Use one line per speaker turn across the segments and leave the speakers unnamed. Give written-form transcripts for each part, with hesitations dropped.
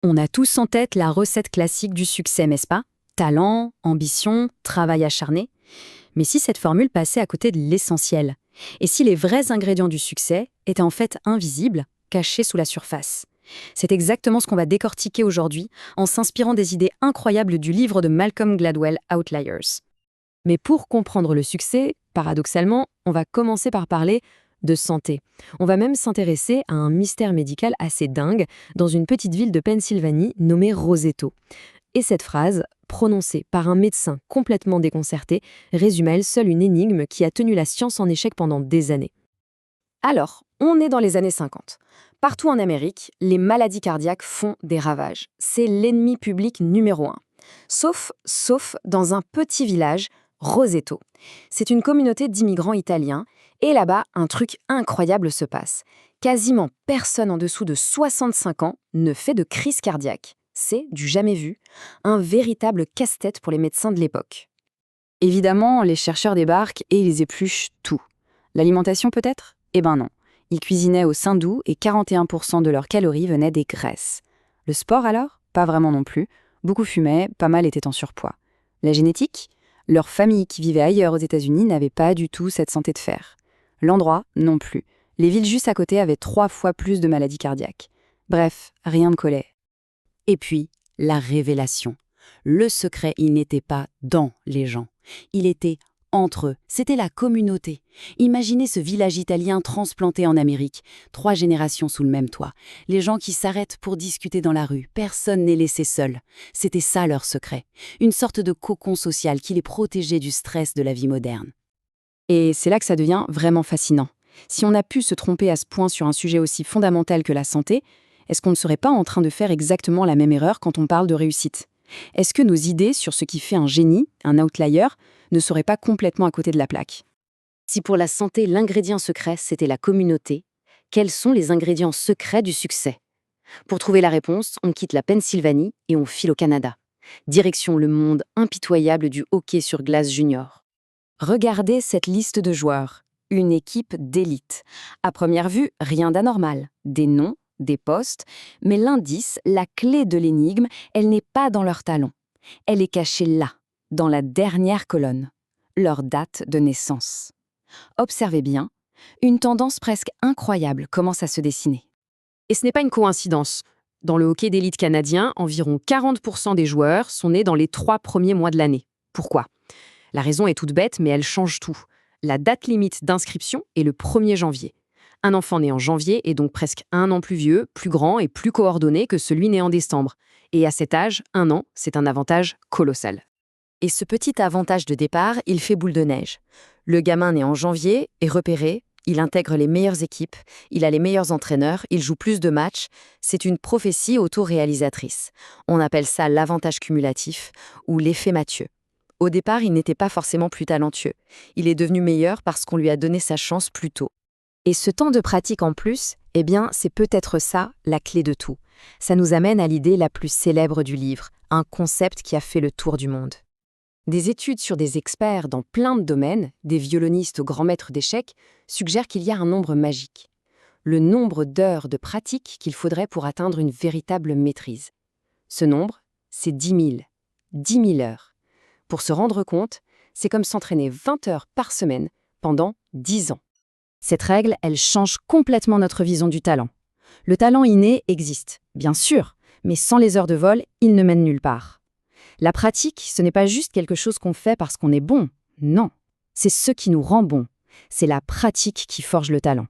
On a tous en tête la recette classique du succès, n'est-ce pas? Talent, ambition, travail acharné. Mais si cette formule passait à côté de l'essentiel? Et si les vrais ingrédients du succès étaient en fait invisibles, cachés sous la surface? C'est exactement ce qu'on va décortiquer aujourd'hui en s'inspirant des idées incroyables du livre de Malcolm Gladwell, Outliers. Mais pour comprendre le succès, paradoxalement, on va commencer par parler de santé. On va même s'intéresser à un mystère médical assez dingue dans une petite ville de Pennsylvanie nommée Roseto. Et cette phrase, prononcée par un médecin complètement déconcerté, résume à elle seule une énigme qui a tenu la science en échec pendant des années. Alors, on est dans les années 50. Partout en Amérique, les maladies cardiaques font des ravages. C'est l'ennemi public numéro un. Sauf dans un petit village, Roseto. C'est une communauté d'immigrants italiens, et là-bas, un truc incroyable se passe. Quasiment personne en dessous de 65 ans ne fait de crise cardiaque. C'est du jamais vu, un véritable casse-tête pour les médecins de l'époque. Évidemment, les chercheurs débarquent et ils épluchent tout. L'alimentation peut-être? Eh ben non. Ils cuisinaient au saindoux et 41% de leurs calories venaient des graisses. Le sport alors? Pas vraiment non plus. Beaucoup fumaient, pas mal étaient en surpoids. La génétique? Leur famille qui vivait ailleurs aux États-Unis n'avait pas du tout cette santé de fer. L'endroit? Non plus. Les villes juste à côté avaient 3 fois plus de maladies cardiaques. Bref, rien ne collait. Et puis, la révélation. Le secret, il n'était pas dans les gens. Il était entre eux. C'était la communauté. Imaginez ce village italien transplanté en Amérique. 3 générations sous le même toit. Les gens qui s'arrêtent pour discuter dans la rue. Personne n'est laissé seul. C'était ça leur secret. Une sorte de cocon social qui les protégeait du stress de la vie moderne. Et c'est là que ça devient vraiment fascinant. Si on a pu se tromper à ce point sur un sujet aussi fondamental que la santé, est-ce qu'on ne serait pas en train de faire exactement la même erreur quand on parle de réussite? Est-ce que nos idées sur ce qui fait un génie, un outlier, ne seraient pas complètement à côté de la plaque? Si pour la santé, l'ingrédient secret, c'était la communauté, quels sont les ingrédients secrets du succès? Pour trouver la réponse, on quitte la Pennsylvanie et on file au Canada. Direction le monde impitoyable du hockey sur glace junior. Regardez cette liste de joueurs. Une équipe d'élite. À première vue, rien d'anormal. Des noms, des postes, mais l'indice, la clé de l'énigme, elle n'est pas dans leur talent. Elle est cachée là, dans la dernière colonne. Leur date de naissance. Observez bien, une tendance presque incroyable commence à se dessiner. Et ce n'est pas une coïncidence. Dans le hockey d'élite canadien, environ 40% des joueurs sont nés dans les 3 premiers mois de l'année. Pourquoi? La raison est toute bête, mais elle change tout. La date limite d'inscription est le 1er janvier. Un enfant né en janvier est donc presque 1 an plus vieux, plus grand et plus coordonné que celui né en décembre. Et à cet âge, 1 an, c'est un avantage colossal. Et ce petit avantage de départ, il fait boule de neige. Le gamin né en janvier est repéré, il intègre les meilleures équipes, il a les meilleurs entraîneurs, il joue plus de matchs. C'est une prophétie autoréalisatrice. On appelle ça l'avantage cumulatif ou l'effet Mathieu. Au départ, il n'était pas forcément plus talentueux. Il est devenu meilleur parce qu'on lui a donné sa chance plus tôt. Et ce temps de pratique en plus, eh bien, c'est peut-être ça, la clé de tout. Ça nous amène à l'idée la plus célèbre du livre, un concept qui a fait le tour du monde. Des études sur des experts dans plein de domaines, des violonistes aux grands maîtres d'échecs, suggèrent qu'il y a un nombre magique. Le nombre d'heures de pratique qu'il faudrait pour atteindre une véritable maîtrise. Ce nombre, c'est 10 000. 10 000 heures. Pour se rendre compte, c'est comme s'entraîner 20 heures par semaine pendant 10 ans. Cette règle, elle change complètement notre vision du talent. Le talent inné existe, bien sûr, mais sans les heures de vol, il ne mène nulle part. La pratique, ce n'est pas juste quelque chose qu'on fait parce qu'on est bon, non. C'est ce qui nous rend bon. C'est la pratique qui forge le talent.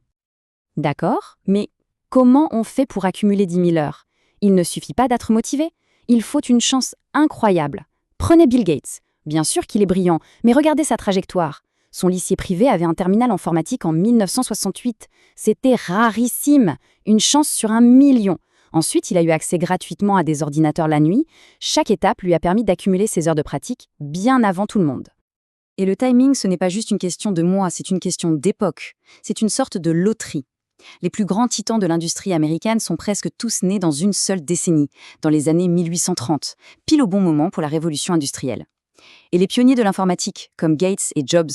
D'accord, mais comment on fait pour accumuler 10 000 heures? Il ne suffit pas d'être motivé, il faut une chance incroyable. Prenez Bill Gates. Bien sûr qu'il est brillant, mais regardez sa trajectoire. Son lycée privé avait un terminal informatique en 1968. C'était rarissime, une chance sur 1 million. Ensuite, il a eu accès gratuitement à des ordinateurs la nuit. Chaque étape lui a permis d'accumuler ses heures de pratique bien avant tout le monde. Et le timing, ce n'est pas juste une question de mois, c'est une question d'époque. C'est une sorte de loterie. Les plus grands titans de l'industrie américaine sont presque tous nés dans une seule décennie, dans les années 1830, pile au bon moment pour la révolution industrielle. Et les pionniers de l'informatique, comme Gates et Jobs,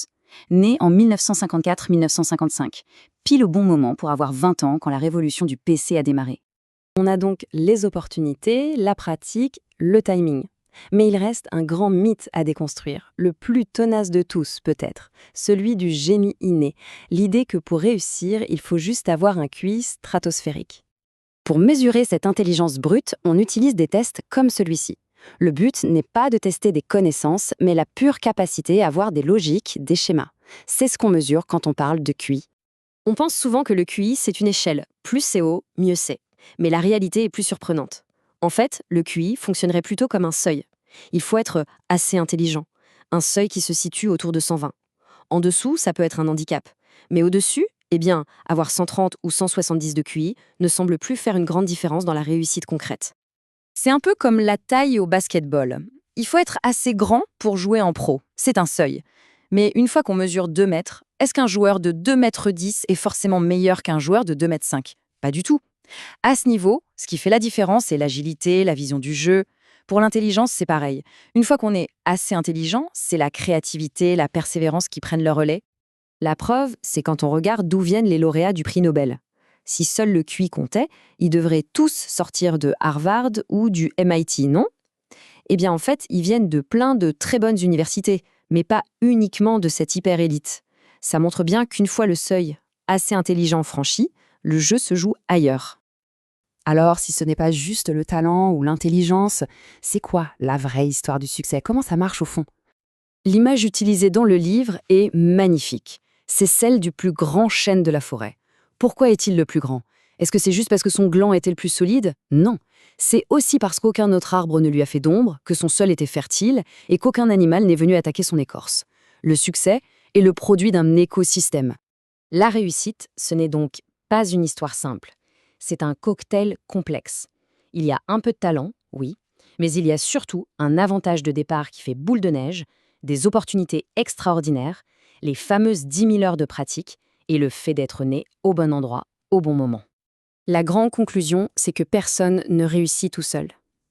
nés en 1954-1955, pile au bon moment pour avoir 20 ans quand la révolution du PC a démarré. On a donc les opportunités, la pratique, le timing. Mais il reste un grand mythe à déconstruire, le plus tenace de tous peut-être, celui du génie inné, l'idée que pour réussir, il faut juste avoir un QI stratosphérique. Pour mesurer cette intelligence brute, on utilise des tests comme celui-ci. Le but n'est pas de tester des connaissances, mais la pure capacité à avoir des logiques, des schémas. C'est ce qu'on mesure quand on parle de QI. On pense souvent que le QI, c'est une échelle. Plus c'est haut, mieux c'est. Mais la réalité est plus surprenante. En fait, le QI fonctionnerait plutôt comme un seuil. Il faut être assez intelligent. Un seuil qui se situe autour de 120. En dessous, ça peut être un handicap. Mais au-dessus, eh bien, avoir 130 ou 170 de QI ne semble plus faire une grande différence dans la réussite concrète. C'est un peu comme la taille au basketball. Il faut être assez grand pour jouer en pro. C'est un seuil. Mais une fois qu'on mesure 2 mètres, est-ce qu'un joueur de 2,10 m est forcément meilleur qu'un joueur de 2,5 m? Pas du tout. À ce niveau, ce qui fait la différence, c'est l'agilité, la vision du jeu. Pour l'intelligence, c'est pareil. Une fois qu'on est assez intelligent, c'est la créativité, la persévérance qui prennent le relais. La preuve, c'est quand on regarde d'où viennent les lauréats du prix Nobel. Si seul le QI comptait, ils devraient tous sortir de Harvard ou du MIT, non? Eh bien, en fait, ils viennent de plein de très bonnes universités, mais pas uniquement de cette hyper-élite. Ça montre bien qu'une fois le seuil assez intelligent franchi, le jeu se joue ailleurs. Alors, si ce n'est pas juste le talent ou l'intelligence, c'est quoi la vraie histoire du succès? Comment ça marche au fond? L'image utilisée dans le livre est magnifique. C'est celle du plus grand chêne de la forêt. Pourquoi est-il le plus grand? Est-ce que c'est juste parce que son gland était le plus solide? Non. C'est aussi parce qu'aucun autre arbre ne lui a fait d'ombre, que son sol était fertile et qu'aucun animal n'est venu attaquer son écorce. Le succès est le produit d'un écosystème. La réussite, ce n'est donc pas une histoire simple. C'est un cocktail complexe. Il y a un peu de talent, oui, mais il y a surtout un avantage de départ qui fait boule de neige, des opportunités extraordinaires, les fameuses 10 000 heures de pratique et le fait d'être né au bon endroit, au bon moment. La grande conclusion, c'est que personne ne réussit tout seul.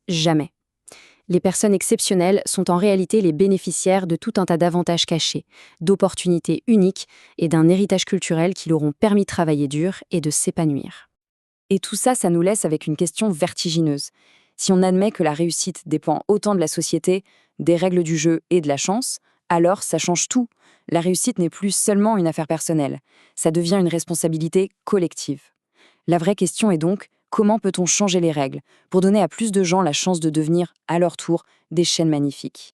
Jamais. Les personnes exceptionnelles sont en réalité les bénéficiaires de tout un tas d'avantages cachés, d'opportunités uniques et d'un héritage culturel qui leur ont permis de travailler dur et de s'épanouir. Et tout ça, ça nous laisse avec une question vertigineuse. Si on admet que la réussite dépend autant de la société, des règles du jeu et de la chance, alors ça change tout. La réussite n'est plus seulement une affaire personnelle, ça devient une responsabilité collective. La vraie question est donc, comment peut-on changer les règles pour donner à plus de gens la chance de devenir, à leur tour, des chaînes magnifiques?